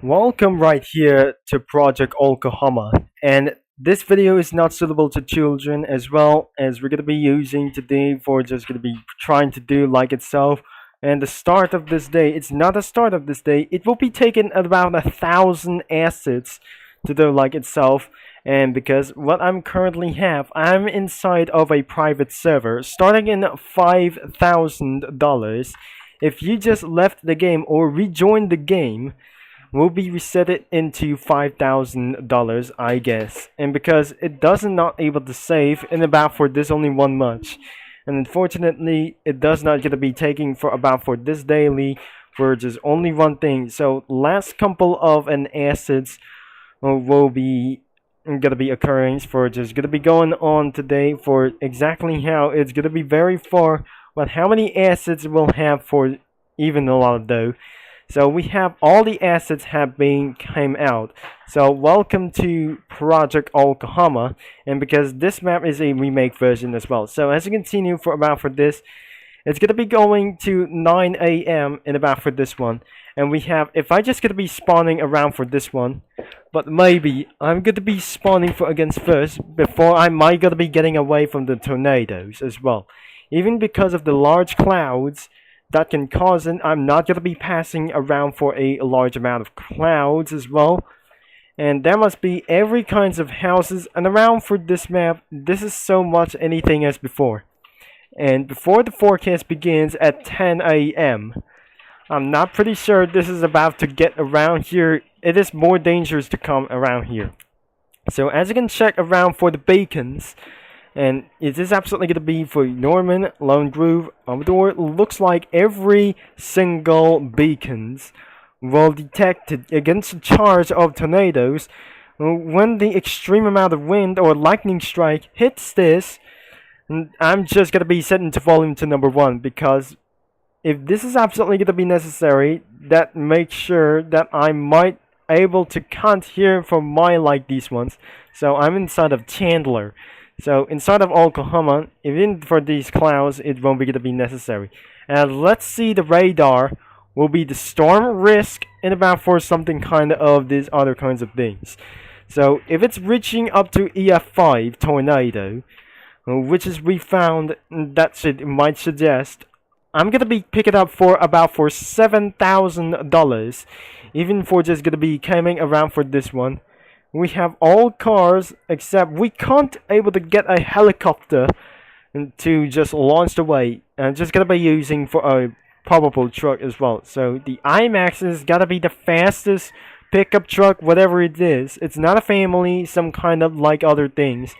Welcome right here to Project Oklahoma, and this video is not suitable to children as well as we're gonna be using today for just gonna be trying to do like itself. And the start of this day, it's not a start of this day. It will be taking about 1,000 assets to do like itself. And because what I'm currently have, I'm inside of a private server starting in $5,000. If you just left the game or rejoined the game, will be reset it into $5,000, I guess. And because it does not able to save in about for this only one month, and unfortunately it does not gonna be taking for about for this daily for just only one thing. So last couple of an assets will be gonna be occurring for just gonna be going on today for exactly how it's gonna be very far, but how many assets we'll have for even a lot though. So we have all the assets have been came out. So welcome to Project Oklahoma, and because this map is a remake version as well. So as you continue for about for this, it's gonna be going to 9 a.m. in about for this one. And we have, if I just gonna be spawning around for this one, but maybe I'm gonna be spawning for against first before I might gonna be getting away from the tornadoes as well. Even because of the large clouds that can cause it, I'm not gonna be passing around for a large amount of clouds as well. And there must be every kinds of houses and around for this map. This is so much anything as before. And before the forecast begins at 10 a.m., I'm not pretty sure this is about to get around here. It is more dangerous to come around here. So as you can check around for the beacons, and it is absolutely going to be for Norman, Lone Grove, Amador. Looks like every single beacons will detect it against the charge of tornadoes when the extreme amount of wind or lightning strike hits this. I'm just going to be setting to volume to number 1 because if this is absolutely going to be necessary, that makes sure that I might able to can't hear from my like these ones. So I'm inside of Chandler. So inside of Oklahoma, even for these clouds, it won't be going to be necessary. And let's see the radar will be the storm risk and about for something kind of these other kinds of things. So if it's reaching up to EF5 tornado, which is we found that might suggest, I'm gonna be picking up for about for $7,000, even for just gonna be coming around for this one. We have all cars except we can't able to get a helicopter to just launch away. And just gonna be using for a probable truck as well. So the IMAX is gotta be the fastest pickup truck, whatever it is. It's not a family, some kind of like other things.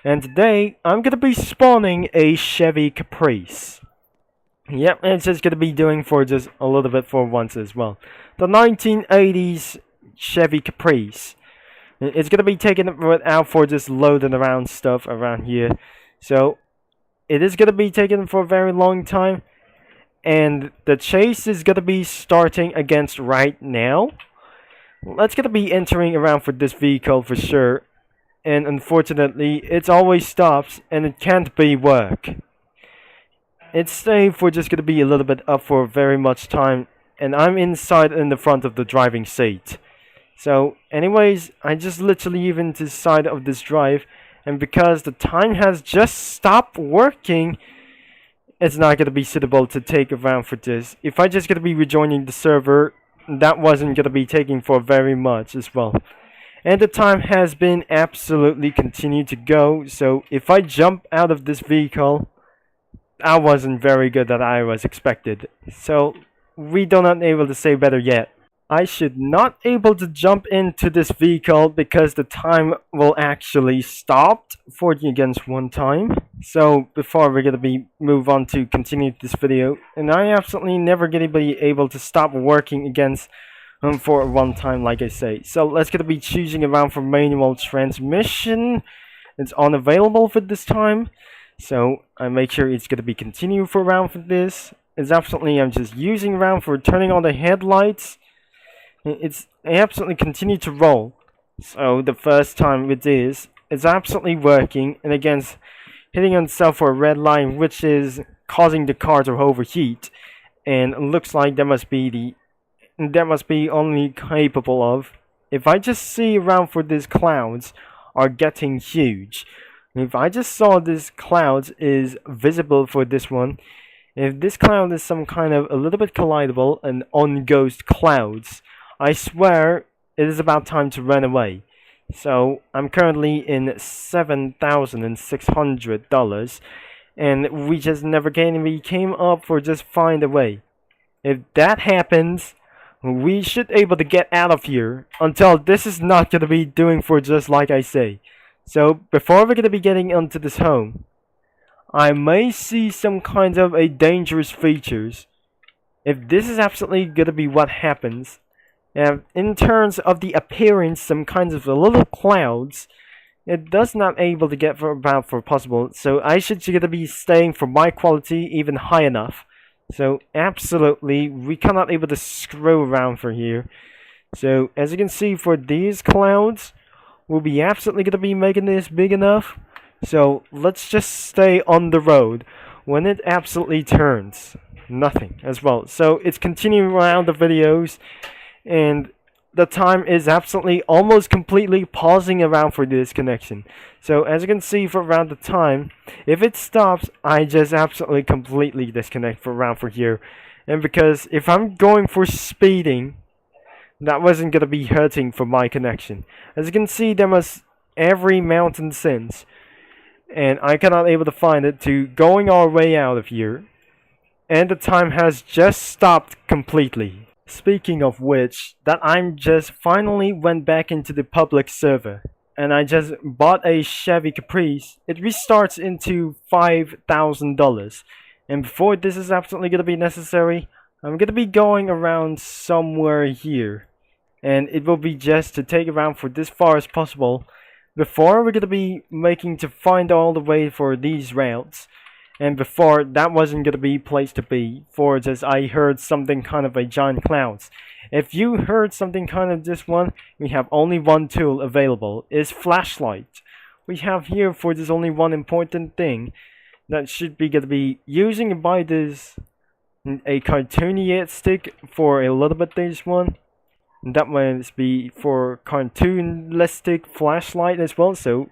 And today I'm gonna be spawning a Chevy Caprice. Yep, and it's just gonna be doing for just a little bit for once as well. The 1980s Chevy Caprice. It's gonna be taken out for just loading around stuff around here. So it is gonna be taken for a very long time. And the chase is gonna be starting against right now. Let's gonna be entering around for this vehicle for sure. And unfortunately it always stops and it can't be work. It's staying for just gonna be a little bit up for very much time. And I'm inside in the front of the driving seat. So anyways, I just literally even to the side of this drive, and because the time has just stopped working, it's not going to be suitable to take around for this. If I just going to be rejoining the server, that wasn't going to be taking for very much as well. And the time has been absolutely continued to go, so if I jump out of this vehicle, that wasn't very good that I was expected. So we do not able to say better yet. I should not able to jump into this vehicle because the time will actually stop for the against one time. So before we're gonna be move on to continue this video, and I absolutely never gonna be able to stop working against for one time like I say. So let's gonna be choosing around for manual transmission. It's unavailable for this time. So I make sure it's gonna be continue for around for this. It's absolutely I'm just using around for turning on the headlights. It's absolutely continue to roll. So the first time it is, it's absolutely working, and again, hitting on itself for a red line, which is causing the car to overheat. And it looks like there must be the that must be only capable of. If I just see around for these clouds are getting huge. If I just saw this clouds is visible for this one, if this cloud is some kind of a little bit collidable and on ghost clouds, I swear it is about time to run away. So I'm currently in $7,600, and we just never came up for just find a way. If that happens, we should able to get out of here until this is not gonna be doing for just like I say. So before we're gonna be getting into this home, I may see some kind of a dangerous features. If this is absolutely gonna be what happens, and in terms of the appearance, some kinds of little clouds, it does not able to get for about for possible. So I should gonna be staying for my quality even high enough. So absolutely, we cannot able to screw around for here. So as you can see, for these clouds, we'll be absolutely gonna be making this big enough. So let's just stay on the road when it absolutely turns. Nothing as well. So it's continuing around the videos, and the time is absolutely almost completely pausing around for this connection. So as you can see for around the time, if it stops, I just absolutely completely disconnect for around for here. And because if I'm going for speeding, that wasn't gonna be hurting for my connection. As you can see, there was every mountain since, and I cannot able to find it to going our way out of here. And the time has just stopped completely. Speaking of which, that I'm just finally went back into the public server, and I just bought a Chevy Caprice. It restarts into $5,000, and before this is absolutely gonna be necessary, I'm gonna be going around somewhere here, and it will be just to take around for this far as possible before we're gonna be making to find all the way for these routes. And before, that wasn't gonna be place to be, for just I heard something kind of a giant clouds. If you heard something kind of this one, we have only one tool available, is flashlight. We have here for this only one important thing that should be gonna be using by this a cartoony stick for a little bit this one. That must be for cartoonistic flashlight as well. So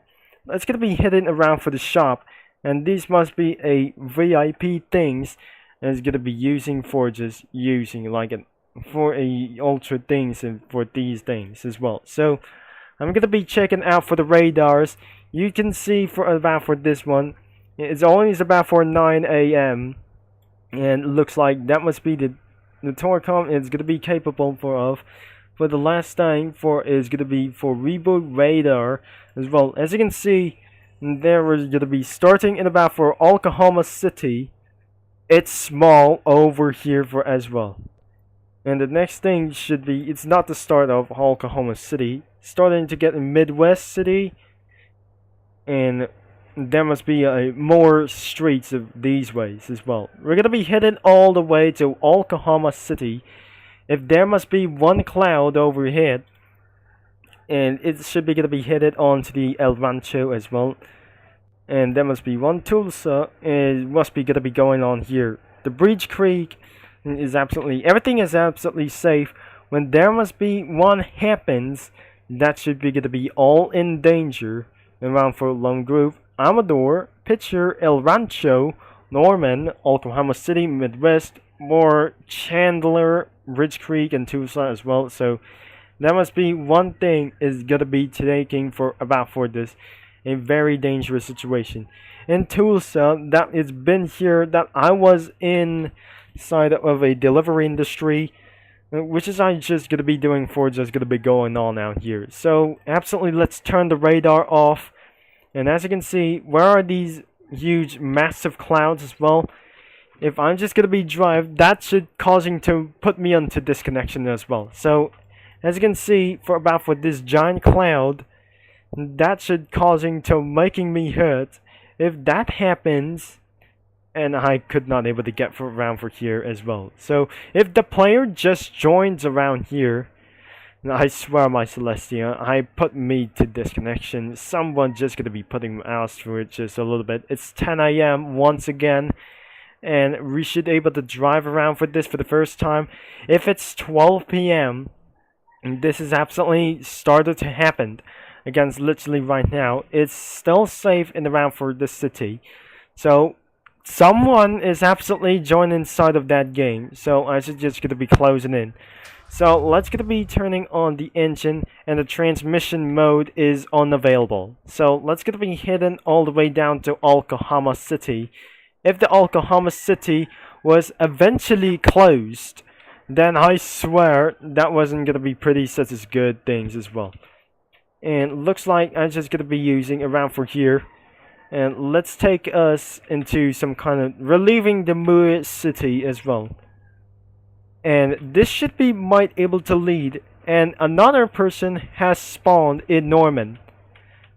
it's gonna be hidden around for the shop. And these must be a VIP things, and it's gonna be using for just using like it for a ultra things and for these things as well. So I'm gonna be checking out for the radars. You can see for about for this one, it's always about for 9 a.m. and it looks like that must be the Torcom is gonna be capable for of. For the last thing for is gonna be for reboot radar as well. As you can see, there was gonna be starting in about for Oklahoma City. It's small over here for as well. And the next thing should be, it's not the start of Oklahoma City, starting to get in Midwest City, and there must be more streets of these ways as well. We're gonna be heading all the way to Oklahoma City. If there must be one cloud overhead, and it should be gonna be headed on to the El Rancho as well. And there must be one Tulsa, and it must be gonna be going on here. The Breach Creek is absolutely, everything is absolutely safe. When there must be one happens, that should be gonna be all in danger. Around for Lone Grove, Amador, Pitcher, El Rancho, Norman, Oklahoma City, Midwest, more Chandler, Ridge Creek, and Tulsa as well. So that must be one thing is gonna be taking for about for this a very dangerous situation. In Tulsa, that it's been here that I was inside of a delivery industry, which is I just gonna be doing for just gonna be going on out here. So absolutely, let's turn the radar off. And as you can see, where are these huge massive clouds as well? If I'm just gonna be drive, that should causing to put me onto disconnection as well. So as you can see, for about for this giant cloud, that should causing to making me hurt. If that happens, and I could not able to get around for here as well. So if the player just joins around here, I swear my Celestia, I put me to disconnection. Someone just gonna be putting us through it just a little bit. It's 10 a.m. once again. and we should able to drive around for this for the first time. If it's 12 p.m. and this is absolutely started to happen against literally right now, it's still safe and around for the city. So someone is absolutely joined inside of that game. So I should just gonna be closing in. So let's gonna be turning on the engine, and the transmission mode is unavailable. So let's gonna be heading all the way down to Oklahoma City. If the Oklahoma City was eventually closed, then I swear that wasn't gonna be pretty such as good things as well. And looks like I'm just gonna be using around for here. And let's take us into some kind of relieving the Moore City as well. And this should be might able to lead. And another person has spawned in Norman.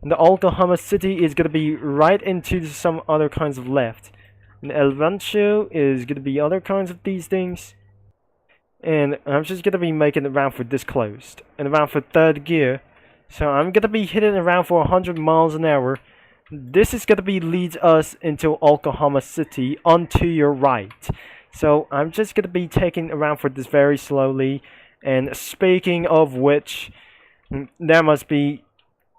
And the Oklahoma City is gonna be right into some other kinds of left. And El Rancho is gonna be other kinds of these things. And I'm just gonna be making around for this closed. And around for third gear. So I'm gonna be hitting around for 100 miles an hour. This is gonna be leads us into Oklahoma City onto your right. So I'm just gonna be taking around for this very slowly. And speaking of which, there must be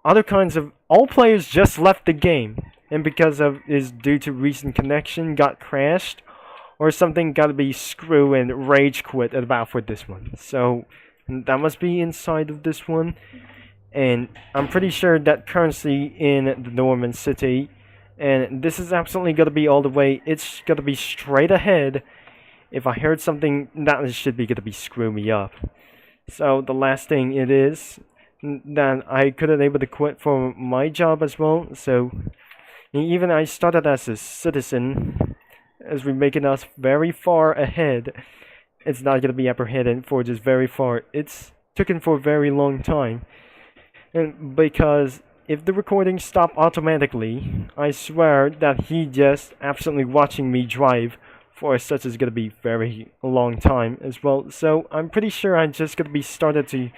other kinds of all players just left the game, and because of is due to recent connection got crashed or something, gotta be screw and rage quit about for this one. So that must be inside of this one. And I'm pretty sure that currently in the Norman City, and this is absolutely gonna be all the way, it's gonna be straight ahead. If I heard something, that should be gonna be screw me up. So the last thing it is that I couldn't able to quit for my job as well. So even I started as a citizen, as we're making us very far ahead. It's not gonna be apprehended for just very far. It's taken for a very long time. And because if the recording stopped automatically, I swear that he just absolutely watching me drive for such as gonna be very long time as well. So I'm pretty sure I'm just gonna be started to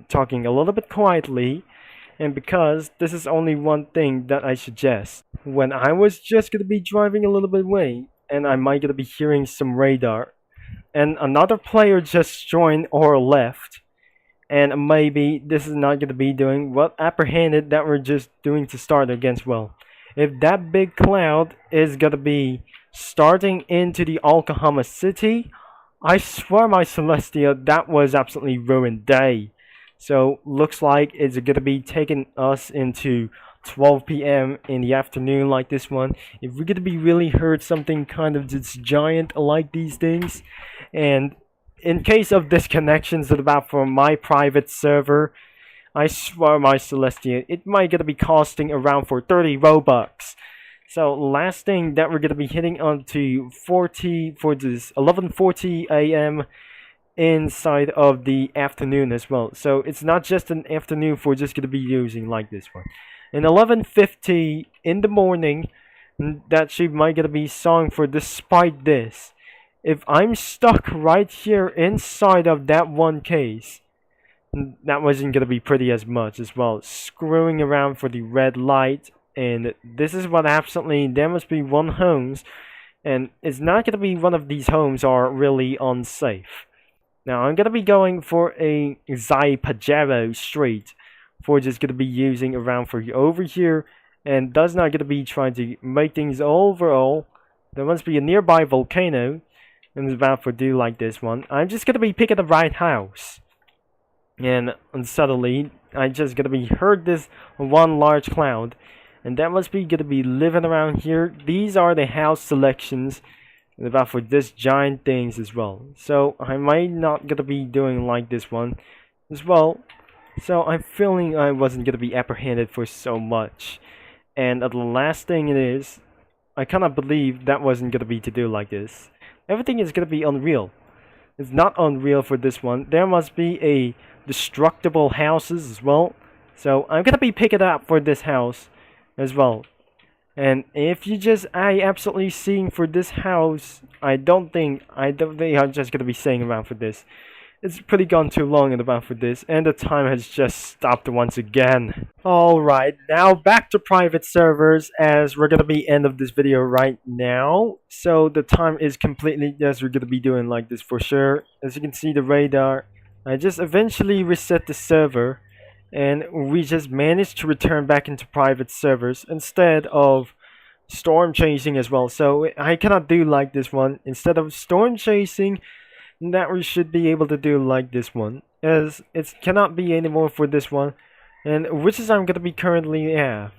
talking a little bit quietly, and because this is only one thing that I suggest. When I was just gonna be driving a little bit away, and I might gonna be hearing some radar, and another player just joined or left. And maybe this is not going to be doing what apprehended that we're just doing to start against well. If that big cloud is going to be starting into the Oklahoma City, I swear my Celestia, that was absolutely ruined day. So looks like it's going to be taking us into 12 p.m. in the afternoon like this one. If we're going to be really heard something kind of just giant like these things, and in case of disconnections about from my private server, I swear my Celestia, it might gonna be costing around for 30 Robux. So last thing that we're gonna be hitting onto 40 for this 11:40 a.m. inside of the afternoon as well. So it's not just an afternoon for just gonna be using like this one. And 11:50 in the morning, that she might gonna be song for despite this. If I'm stuck right here inside of that one case, that wasn't gonna be pretty as much as well. Screwing around for the red light, and this is what absolutely there must be one homes, and it's not gonna be one of these homes are really unsafe. Now I'm gonna be going for a Zai Pajero Street, for just gonna be using around for over here, and does not gonna be trying to make things overall. There must be a nearby volcano. And it's about for do like this one. I'm just gonna be picking the right house, and suddenly I just gonna be heard this one large cloud, and that must be gonna be living around here. These are the house selections, and about for this giant things as well. So I might not gonna be doing like this one as well. So I'm feeling I wasn't gonna be apprehended for so much, and the last thing it is, I cannot believe that wasn't gonna be to do like this. Everything is going to be unreal. It's not unreal for this one. There must be a destructible houses as well. So I'm going to be picking up for this house as well. And if you just, I absolutely seeing for this house, I don't think I'm just going to be staying around for this. It's pretty gone too long in the bound for this, and the time has just stopped once again. Alright, now back to private servers, as we're gonna be end of this video right now. So the time is completely, as we're gonna be doing like this for sure. As you can see the radar, I just eventually reset the server, and we just managed to return back into private servers instead of storm chasing as well. So I cannot do like this one. Instead of storm chasing, that we should be able to do like this one, as it cannot be anymore for this one, and which is I'm gonna be currently at.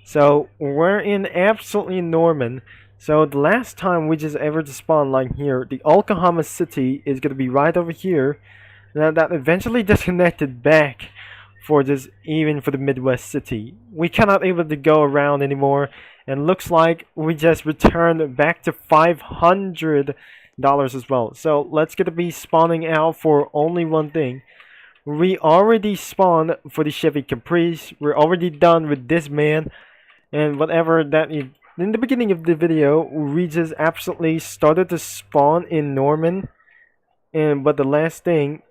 So we're in absolutely Norman. So the last time we just ever spawned like here, the Oklahoma City is gonna be right over here. Now that eventually disconnected back for this, even for the Midwest City. We cannot able to go around anymore, and looks like we just returned back to $500 as well. So let's get to be spawning out for only one thing. We already spawned for the Chevy Caprice. We're already done with this man, and whatever that is. In the beginning of the video, we just absolutely started to spawn in Norman, and but the last thing,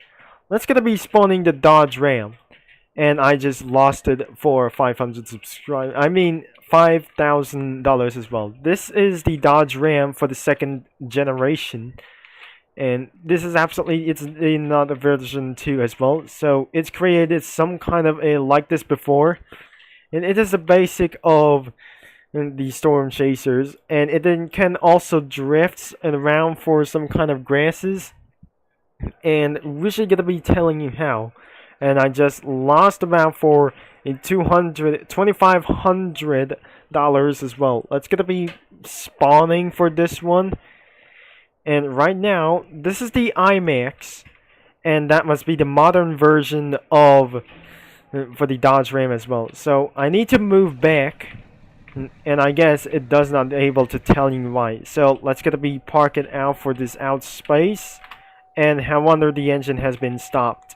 let's get to be spawning the Dodge Ram, and I just lost it for 500 subscribers. I mean $5,000 as well. This is the Dodge Ram for the second generation, and this is absolutely, it's not a version 2 as well, so it's created some kind of a like this before, and it is the basic of the storm chasers, and it then can also drift around for some kind of grasses, and we're just gonna be telling you how. And I just lost about for $2,500 as well. Let's gonna be spawning for this one, and right now this is the IMAX, and that must be the modern version of for the Dodge Ram as well. So I need to move back, and I guess it does not able to tell you why. So let's gonna be park it out for this out space, and I wonder the engine has been stopped,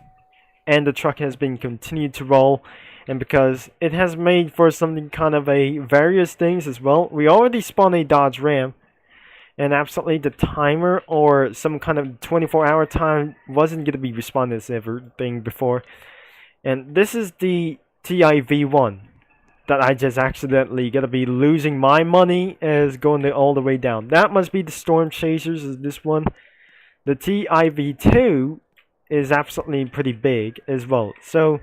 and the truck has been continued to roll, and because it has made for something kind of a various things as well. We already spawned a Dodge Ram, and absolutely the timer or some kind of 24-hour time wasn't going to be responded as everything before. And this is the TIV1 that I just accidentally gonna be losing my money as going all the way down. That must be the Storm Chasers, is this one. The TIV2 is absolutely pretty big as well. So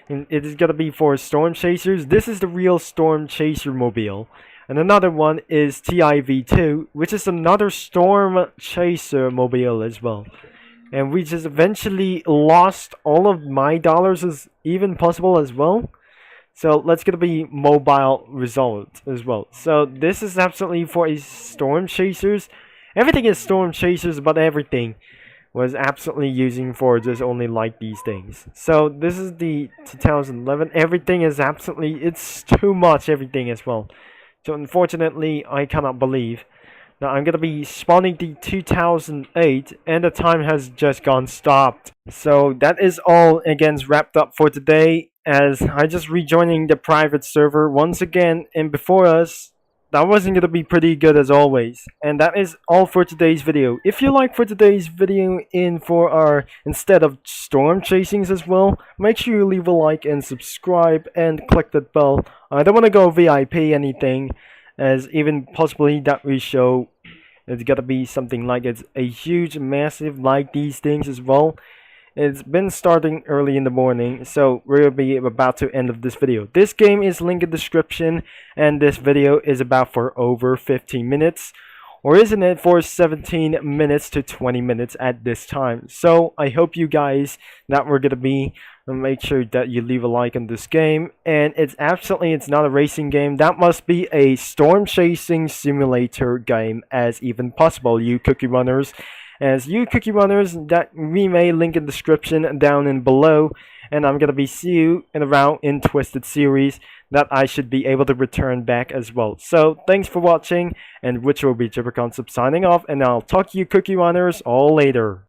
it is gonna be for Storm Chasers. This is the real Storm Chaser mobile. And another one is TIV2, which is another Storm Chaser mobile as well. And we just eventually lost all of my dollars as even possible as well. So let's get to be mobile result as well. So this is absolutely for a Storm Chasers. Everything is Storm Chasers, but everything was absolutely using for just only like these things. So this is the 2011. Everything is absolutely, it's too much everything as well. So unfortunately, I cannot believe that I'm gonna be spawning the 2008, and the time has just gone stopped. So that is all again wrapped up for today, as I just rejoining the private server once again, and before us, that wasn't gonna be pretty good as always. And that is all for today's video. If you like for today's video in for our instead of storm chasings as well, make sure you leave a like and subscribe and click that bell. I don't want to go VIP anything, as even possibly that we show it's gotta be something like it's a huge massive like these things as well. It's been starting early in the morning, so we'll be about to end of this video. This game is linked in the description, and this video is about for over 15 minutes, or isn't it for 17 minutes to 20 minutes at this time. So I hope you guys that we're gonna be make sure that you leave a like on this game, and it's not a racing game. That must be a storm chasing simulator game as even possible, you cookie runners. As you cookie runners, that we may link in the description down in below, and I'm gonna be see you in around in Twisted series that I should be able to return back as well. So thanks for watching, and which will be Jibber Concept signing off, and I'll talk to you cookie runners all later.